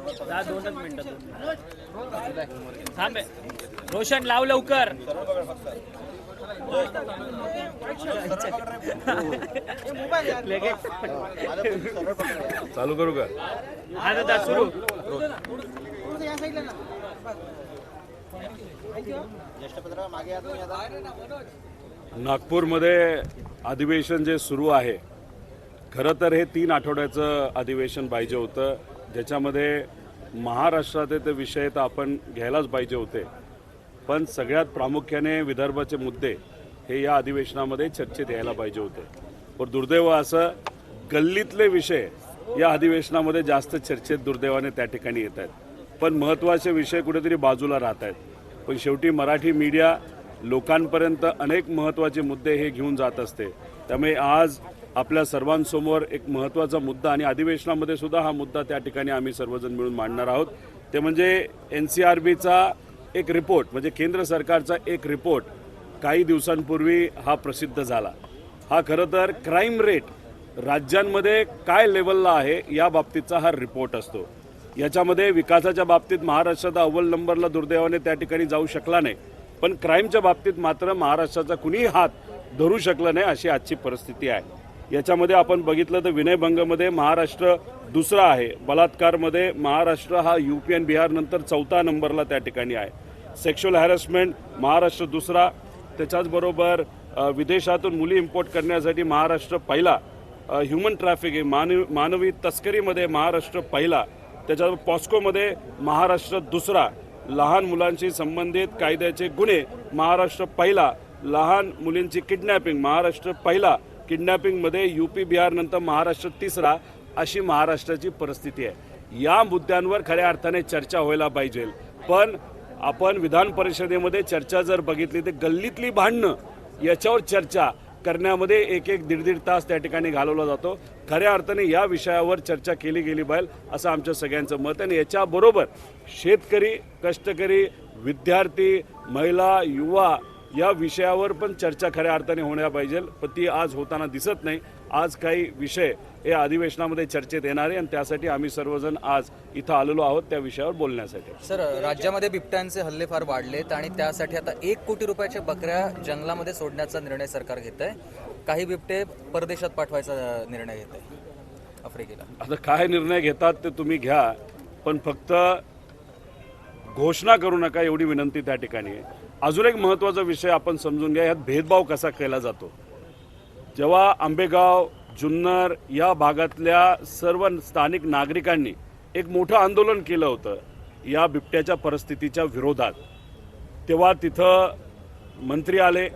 2 मिनिटं थांबे. रोशन लाव लवकर. चालू करू का? हा दादा सुरू. नागपूरमध्ये अधिवेशन जे सुरू आहे, खरं तर हे 3 आठवड्याचं अधिवेशन पाहिजे होतं, ज्याच्यामध्ये महाराष्ट्राचे ते विषय तर आपण घ्यायलाच पाहिजे होते, पण सगळ्यात प्रामुख्याने विदर्भाचे मुद्दे हे या अधिवेशनामध्ये चर्चेत यायला पाहिजे होते. पण दुर्दैव असं गल्लीतले विषय या अधिवेशनामध्ये जास्त चर्चेत दुर्दैवाने त्या ठिकाणी येत आहेत, पण महत्त्वाचे विषय कुठेतरी बाजूला राहत आहेत. पण शेवटी मराठी मीडिया लोकांपर्यंत अनेक महत्त्वाचे मुद्दे हे घेऊन जात असते. त्यामुळे आज आपल्या सर्वांसमोर एक महत्त्वाचा मुद्दा आणि अधिवेशनामध्ये सुद्धा हा मुद्दा त्या ठिकाणी आम्ही सर्वजण मिळून मांडणार आहोत, ते म्हणजे NCRBचा एक रिपोर्ट, म्हणजे केंद्र सरकारचा एक रिपोर्ट काही दिवसांपूर्वी हा प्रसिद्ध झाला. हा खरं तर क्राईम रेट राज्यांमध्ये काय लेवलला आहे या बाबतीतचा हा रिपोर्ट असतो. याच्यामध्ये विकासाच्या बाबतीत महाराष्ट्राचा अव्वल नंबरला दुर्दैवाने त्या ठिकाणी जाऊ शकला नाही, पण क्राईमच्या बाबतीत मात्र महाराष्ट्राचा कुणीही हात धरू शकला नाही, अशी आजची परिस्थिती आहे. याच्यामध्ये आपण बघितलं तर विनयभंगमध्ये महाराष्ट्र दुसरा आहे, बलात्कारमध्ये महाराष्ट्र हा UP आणि बिहार नंतर 4था नंबरला त्या ठिकाणी आहे. सेक्शुअल हॅरेसमेंट महाराष्ट्र दुसरा, त्याच्याचबरोबर विदेशातून मुली इम्पोर्ट करण्यासाठी महाराष्ट्र पहिला, ह्युमन ट्रॅफिकिंग मानवी तस्करीमध्ये महाराष्ट्र पहिला, त्याच्यावर पॉस्कोमध्ये महाराष्ट्र दुसरा, लहान मुलांशी संबंधित कायद्याचे गुन्हे महाराष्ट्र पहिला, लहान मुलींची किडनॅपिंग महाराष्ट्र पहिला, किडनॅपिंगमध्ये UP बिहार नंतर महाराष्ट्र तिसरा, अशी महाराष्ट्राची परिस्थिती आहे. या मुद्द्यांवर खऱ्या अर्थाने चर्चा व्हायला पाहिजे, पण आपण विधान परिषदेमध्ये चर्चा जर बघितली तर गल्लीतली भांडणं याच्यावर चर्चा करण्यामध्ये 1-1, 1.5 तास त्या ठिकाणी घालवला जातो. खऱ्या अर्थाने या विषयावर चर्चा केली गेली पाहिजे असं आमच्या सगळ्यांचं मत आहे. आणि याच्याबरोबर शेतकरी, कष्टकरी, विद्यार्थी, महिला, युवा या विषयावर पण चर्चा खऱ्या अर्थाने होण्या पाहिजे, पण ती आज होताना दिसत नाही. आज काही विषय हे अधिवेशनामध्ये चर्चेत येणार आहे आणि त्यासाठी आम्ही सर्वजण आज इथं आलेलो आहोत त्या विषयावर बोलण्यासाठी. सर, राज्यामध्ये बिबट्यांचे हल्ले फार वाढलेत आणि त्यासाठी आता 1 कोटी रुपयाच्या बकऱ्या जंगलामध्ये सोडण्याचा निर्णय सरकार घेत आहे. काही बिबटे परदेशात पाठवायचा निर्णय घेत आहे आफ्रिकेला. आता काय निर्णय घेतात ते तुम्ही घ्या, पण फक्त घोषणा करू नका एवढी विनंती त्या ठिकाणी आहे. अजून एक महत्त्वाचा विषय आपण समजून घ्या, यात भेदभाव कसा केला जातो. जेव्हा आंबेगाव, जुन्नर या भागातल्या सर्व स्थानिक नागरिकांनी एक मोठं आंदोलन केलं होतं या बिबट्याच्या परिस्थितीच्या विरोधात, तेव्हा तिथं मंत्री आले,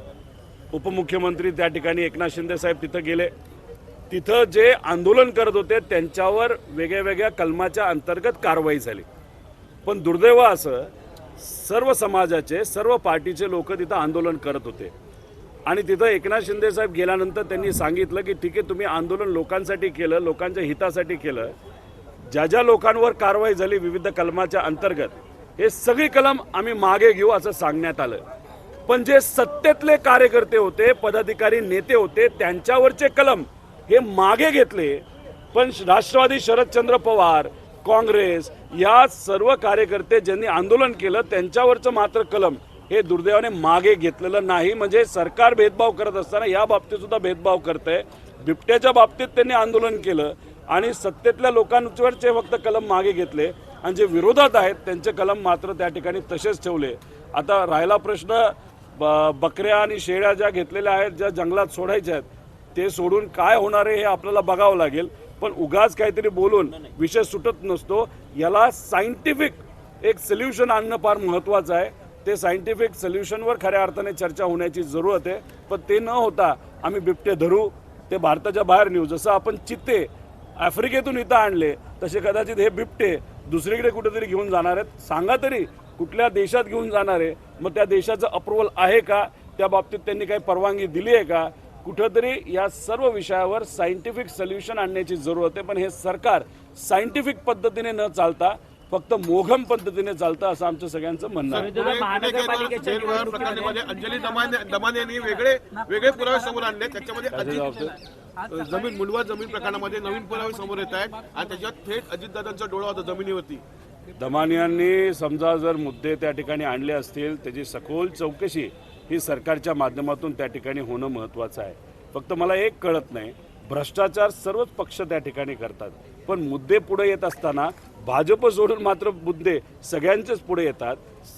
उपमुख्यमंत्री त्या ठिकाणी एकनाथ शिंदे साहेब तिथं गेले. तिथं जे आंदोलन करत होते त्यांच्यावर वेगळ्या वेगळ्या कलमाच्या अंतर्गत कारवाई झाली. पण दुर्दैव असं सर्व समाजाचे, सर्व पार्टीचे लोक तिथं आंदोलन करत होते आणि तिथं एकनाथ शिंदे साहेब गेल्यानंतर त्यांनी सांगितलं की ठीक आहे, तुम्ही आंदोलन लोकांसाठी केलं, लोकांच्या हितासाठी केलं, ज्या ज्या लोकांवर कारवाई झाली विविध कलमाच्या अंतर्गत हे सगळी कलम आम्ही मागे घेऊ असं सांगण्यात आलं. पण जे सत्तेतले कार्यकर्ते होते, पदाधिकारी, नेते होते, त्यांच्यावरचे कलम हे मागे घेतले. पण राष्ट्रवादी, शरदचंद्र पवार, काँग्रेस या सर्व कार्यकर्ते ज्यांनी आंदोलन केलं त्यांच्यावरचं मात्र कलम हे दुर्दैवाने मागे घेतलेलं नाही. म्हणजे सरकार भेदभाव करत असताना या बाबतीत सुद्धा भेदभाव करतंय. बिबट्याच्या बाबतीत त्यांनी आंदोलन केलं आणि सत्तेतल्या लोकांवरचे फक्त कलम मागे घेतले आणि जे विरोधात आहेत त्यांचे कलम मात्र त्या ठिकाणी तसेच ठेवले. आता राहिला प्रश्न बकऱ्या आणि शेळ्या ज्या घेतलेल्या आहेत, ज्या जंगलात सोडायच्या आहेत, ते सोडून काय होणार आहे हे आपल्याला बघावं लागेल. पण उगाच काहीतरी बोलून विषय सुटत नसतो. याला सायंटिफिक एक सोल्युशन आणणं फार महत्त्वाचं आहे. ते सायंटिफिक सोल्युशनवर खऱ्या अर्थाने चर्चा होण्याची जरूरत आहे. पण ते न होता आम्ही बिबटे धरू, ते भारताच्या बाहेर नेऊ. जसं आपण चित्ते आफ्रिकेतून इथं आणले तसे कदाचित हे बिबटे दुसरीकडे कुठेतरी घेऊन जाणार आहेत. सांगा तरी कुठल्या देशात घेऊन जाणार आहे, मग त्या देशाचं अप्रुव्हल आहे का, त्या बाबतीत त्यांनी काही परवानगी दिली आहे का. कुठेतरी या सर्व विषयावर सायंटिफिक सोल्युशन आणण्याची जरूरत आहे. पण हे सरकार सायंटिफिक पद्धतीने न चालता फक्त मोघम पद्धतीने चालतं असं आमचं सगळ्यांचं म्हणणं आहे. महानगरपालिकेच्या प्रकरणामध्ये अंजली दमाने यांनी वेगळे पुरावे समोर आणले. त्याच्यामध्ये जमीन मुलवा जमीन प्रकरणामध्ये नवीन पुरावे समोर येत आहेत आणि त्याच्यात थेट अजितदादांचा डोळा होता जमिनीवरती. दमानियांनी समजा जर मुद्दे त्या ठिकाणी आणले असतील त्याची सखोल चौकशी ही सरकारच्या माध्यमातून त्या ठिकाणी होणं महत्त्वाचं आहे. फक्त मला एक कळत नाही, भ्रष्टाचार सर्वच पक्ष त्या ठिकाणी करतात, पण मुद्दे पुढे येत असताना भाजप सोडून मात्र मुद्दे सगळ्यांचेच पुढे येतात.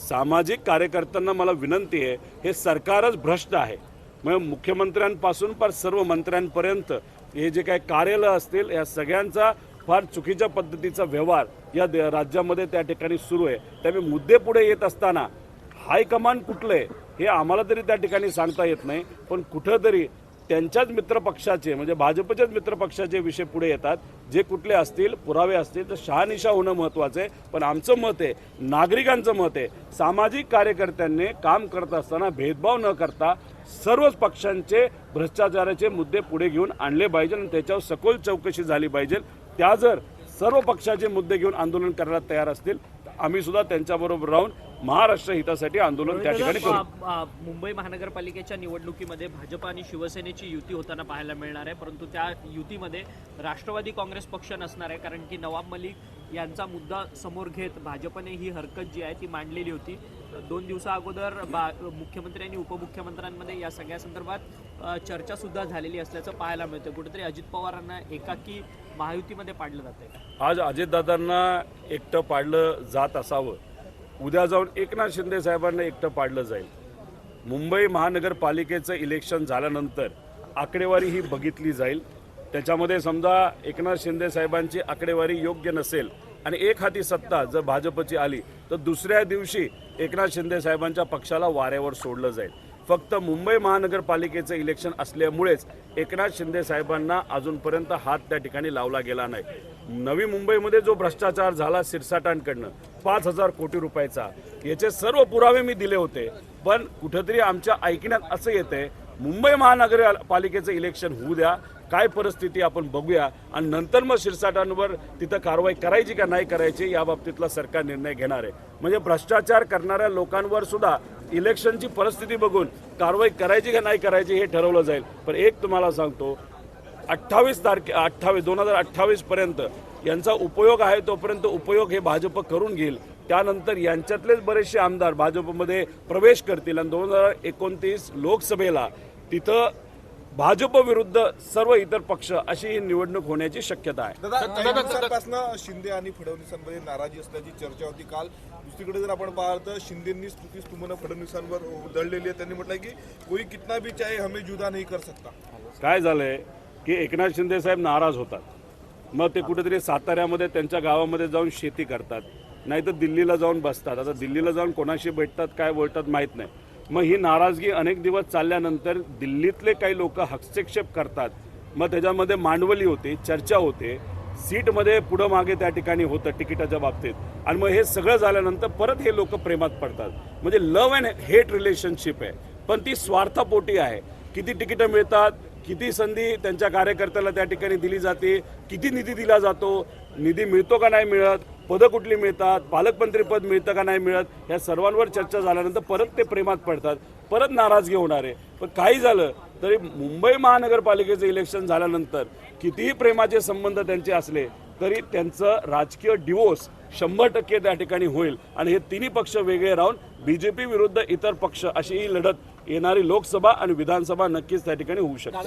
सामाजिक कार्यकर्त्यांना मला विनंती आहे, हे सरकारच भ्रष्ट आहे. मग मुख्यमंत्र्यांपासून पर सर्व मंत्र्यांपर्यंत हे जे काही कार्यालय असतील या सगळ्यांचा फार चुकीच्या पद्धतीचा व्यवहार या राज्यामध्ये त्या ठिकाणी सुरू आहे. त्यामुळे मुद्दे पुढे येत असताना हायकमांड कुठलं आहे हे आम्हाला तरी त्या ठिकाणी सांगता येत नाही, पण कुठंतरी त्यांच्याच मित्रपक्षाचे म्हणजे भाजपच्याच मित्रपक्षाचे विषय पुढे येतात. जे कुठले असतील पुरावे असतील तर शहानिशा होणं महत्त्वाचं आहे. पण आमचं मत आहे, नागरिकांचं मत आहे, सामाजिक कार्यकर्त्यांनी काम करत असताना भेदभाव न करता सर्वच पक्षांचे भ्रष्टाचाराचे मुद्दे पुढे घेऊन आणले पाहिजे आणि त्याच्यावर सखोल चौकशी झाली पाहिजे. त्या जर सर्व पक्षाचे मुद्दे घेऊन आंदोलन करायला तयार असतील तर आम्ही सुद्धा त्यांच्याबरोबर राहून महाराष्ट्र हितासाठी आंदोलन त्या ठिकाणी करू. मुंबई महानगरपालिकेच्या निवडणुकीमध्ये भाजप आणि शिवसेनेची युती होताना पाहायला मिळणार आहे, परंतु त्या युतीमध्ये राष्ट्रवादी काँग्रेस पक्ष नसणार आहे, कारण की नवाब मलिक यांचा मुद्दा समोर घेत भाजपने ही हरकत जी आहे ती मांडलेली होती. 2 दिवसा अगोदर मुख्यमंत्री आणि उपमुख्यमंत्र्यांमध्ये या सगळ्या संदर्भात चर्चा सुद्धा झालेली असल्याचं पाहायला मिळतं. कुठेतरी अजित पवारांना एकाकी महायुतीमध्ये पाडलं जात आहे. आज अजितदादांना एकटं पाडलं जात असावं, उद्या जाऊन एकनाथ शिंदे साहेबांना एकटं पाडलं जाईल. मुंबई महानगरपालिकेचं इलेक्शन झाल्यानंतर आकडेवारी ही बघितली जाईल. त्याच्यामध्ये समजा एकनाथ शिंदे साहेबांची आकडेवारी योग्य नसेल आणि एक हाती सत्ता जर भाजपची आली तर दुसऱ्या दिवशी एकनाथ शिंदे साहेबांच्या पक्षाला वाऱ्यावर सोडलं जाईल. फक्त मुंबई महानगरपालिकेचं इलेक्शन असल्यामुळेच एकनाथ शिंदे साहेबांना अजूनपर्यंत हात त्या ठिकाणी लावला गेला नाही. नवी मुंबईमध्ये जो भ्रष्टाचार झाला सिरसाटांकडनं 5,000 कोटी रुपयाचा, याचे सर्व पुरावे मी दिले होते. पण कुठेतरी आमच्या ऐकण्यात असं येतंय मुंबई महानगरपालिकेचं इलेक्शन होऊ द्या, काय परिस्थिती आपण बघूया आणि नंतर मग शिरसाटांवर तिथं कारवाई करायची का नाही करायची या बाबतीतला सरकार निर्णय घेणार आहे. म्हणजे भ्रष्टाचार करणाऱ्या लोकांवर सुद्धा इलेक्शनची परिस्थिती बघून कारवाई करायची का नाही करायची हे ठरवलं जाईल. पण एक तुम्हाला सांगतो, 2028 पर्यंत यांचा उपयोग आहे तोपर्यंत उपयोग हे भाजप करून घेईल. त्यानंतर यांच्यातलेच बरेचसे आमदार भाजपमध्ये प्रवेश करतील आणि 2029 लोकसभेला तिथं भाजप विरुद्ध सर्व इतर पक्ष अशी ही निवडणूक होण्याची शक्यता आहे. दिवसांपासून शिंदे आणि फडणवीसांमध्ये नाराजी असल्याची चर्चा होती काल. दुसरीकडे जर आपण पाहिलं तर शिंदेंनी स्तुतीस्तुमनं फडणवीसांवर उधळलेली आहे. त्यांनी म्हटलं की कोई कितना भी चाहे हमें जुदा नहीं कर सकता. काय झालंय की एकनाथ शिंदे साहेब नाराज होतात, मग ते कुठेतरी साताऱ्यामध्ये त्यांच्या गावामध्ये जाऊन शेती करतात, नाही तर दिल्लीला जाऊन बसतात. आता दिल्लीला जाऊन कोणाशी भेटतात काय बोलतात माहीत नाही. मग ही नाराजगी अनेक दिवस चालल्यानंतर दिल्लीतले काही लोक हस्तक्षेप करतात. मग त्याच्यामध्ये मांडवली होते, चर्चा होते, सीटमध्ये पुढं मागे त्या ठिकाणी होतं तिकिटाच्या बाबतीत. आणि मग हे सगळं झाल्यानंतर परत हे लोक प्रेमात पडतात. म्हणजे लव्ह अँड हेट रिलेशनशिप आहे, पण ती स्वार्थापोटी आहे. किती तिकीटं मिळतात, किती संधी त्यांच्या कार्यकर्त्याला त्या ठिकाणी दिली जाते, किती निधी दिला जातो, निधी मिळतो का नाही मिळत, पदं कुठली मिळतात, पालकमंत्री पद मिळतं का नाही मिळत, ह्या सर्वांवर चर्चा झाल्यानंतर परत ते प्रेमात पडतात, परत नाराजगी होणार आहे. पण काही झालं तरी मुंबई महानगरपालिकेचं इलेक्शन झाल्यानंतर कितीही प्रेमाचे संबंध त्यांचे असले तरी त्यांचं राजकीय डिवोर्स 100% त्या ठिकाणी होईल. आणि हे तिन्ही पक्ष वेगळे राहून बीजेपी विरुद्ध इतर पक्ष अशी ही लढत येणारी लोकसभा आणि विधानसभा नक्कीच त्या ठिकाणी होऊ शकते.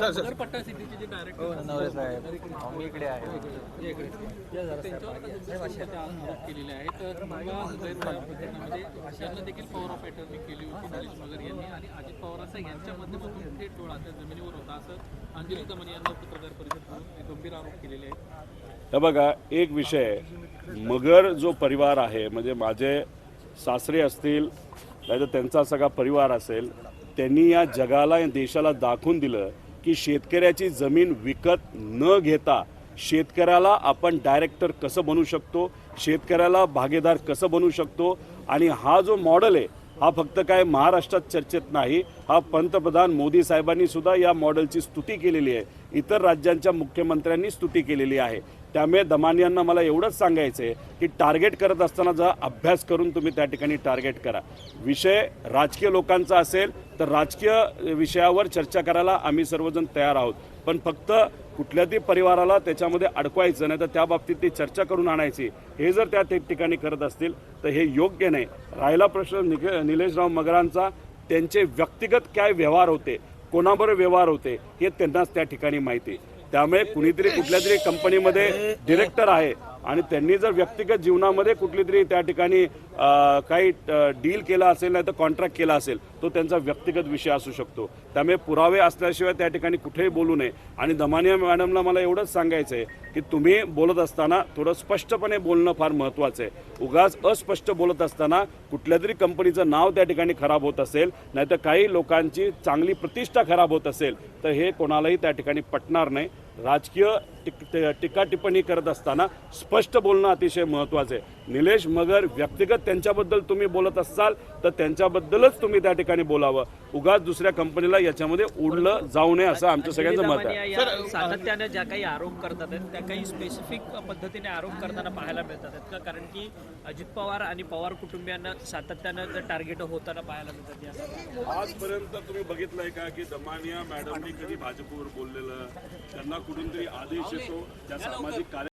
हे बघा, एक विषय, मगर जो परिवार आहे म्हणजे माझे सासरे असतील नाही तर त्यांचा सगळा परिवार असेल, त्यांनी या जगाला या देशाला दाखवून दिलं की शेतकऱ्याची जमीन विकत न घेता शेतकऱ्याला आपण डायरेक्टर कसं बनवू शकतो, शेतकऱ्याला भागीदार कसं बनवू शकतो. आणि हा जो मॉडेल आहे हा फक्त काय महाराष्ट्रात चर्चेत नाही, हा पंतप्रधान मोदी साहेबांनी सुद्धा या मॉडेलची स्तुती केलेली आहे, इतर राज्यांच्या मुख्यमंत्र्यांनी स्तुती केलेली आहे त्यामुळे दमानियांना मला एवढंच सांगायचं आहे की टार्गेट करत असताना जर अभ्यास करून तुम्ही त्या ठिकाणी टार्गेट करा. विषय राजकीय लोकांचा असेल तर राजकीय विषयावर चर्चा करायला आम्ही सर्वजण तयार आहोत, पण फक्त कुठल्याही परिवाराला त्याच्यामध्ये अडकवायचं नाही तर त्या बाबतीत ती चर्चा करून आणायची, हे जर त्या ठिकाणी करत असतील तर हे योग्य नाही. राहिला प्रश्न निलेशराव मगरांचा, त्यांचे व्यक्तिगत काय व्यवहार होते, कोणाबरोबर व्यवहार होते हे त्यांनाच त्या ठिकाणी माहिती. त्यामुळे कुणीतरी कुठल्या तरी कंपनीमध्ये डिरेक्टर आहे आणि त्यांनी जर व्यक्तिगत जीवनामध्ये कुठली तरी त्या ठिकाणी काही डील केला असेल नाही तर कॉन्ट्रॅक्ट केला असेल, तो त्यांचा व्यक्तिगत विषय असू शकतो. त्यामुळे पुरावे असल्याशिवाय त्या ठिकाणी कुठेही बोलू नये. आणि दमानिया मॅडमला मला एवढंच सांगायचं आहे की तुम्ही बोलत असताना थोडं स्पष्टपणे बोलणं फार महत्त्वाचं आहे. उगाच अस्पष्ट बोलत असताना कुठल्या तरी कंपनीचं नाव त्या ठिकाणी खराब होत असेल नाही तर काही लोकांची चांगली प्रतिष्ठा खराब होत असेल तर हे कोणालाही त्या ठिकाणी पटणार नाही. राजकीय टीका टिप्पणी करत असताना स्पष्ट बोलणं अतिशय महत्त्वाचं आहे. निलेश मगर व्यक्तिगत त्यांच्याबद्दल तुम्ही बोलत असाल तर त्यांच्याबद्दलच तुम्ही त्या ठिकाणी बोलावं. उगाच दुसऱ्या कंपनीला याच्यामध्ये उडलं जाऊ नये असं आमचं सगळ्यांचं मत आहे. या सातत्याने ज्या काही आरोप करतात आहेत त्या काही स्पेसिफिक पद्धतीने आरोप करताना पाहायला मिळतात आहेत का? कारण की अजित पवार आणि पवार कुटुंबियांना सातत्यानं टार्गेट होताना पाहायला मिळतात. आजपर्यंत तुम्ही बघितलंय का की दमानिया मॅडमनी कधी भाजपवर बोललेलं, त्यांना कुठून तरी आदेश येतो त्या सामाजिक कार्य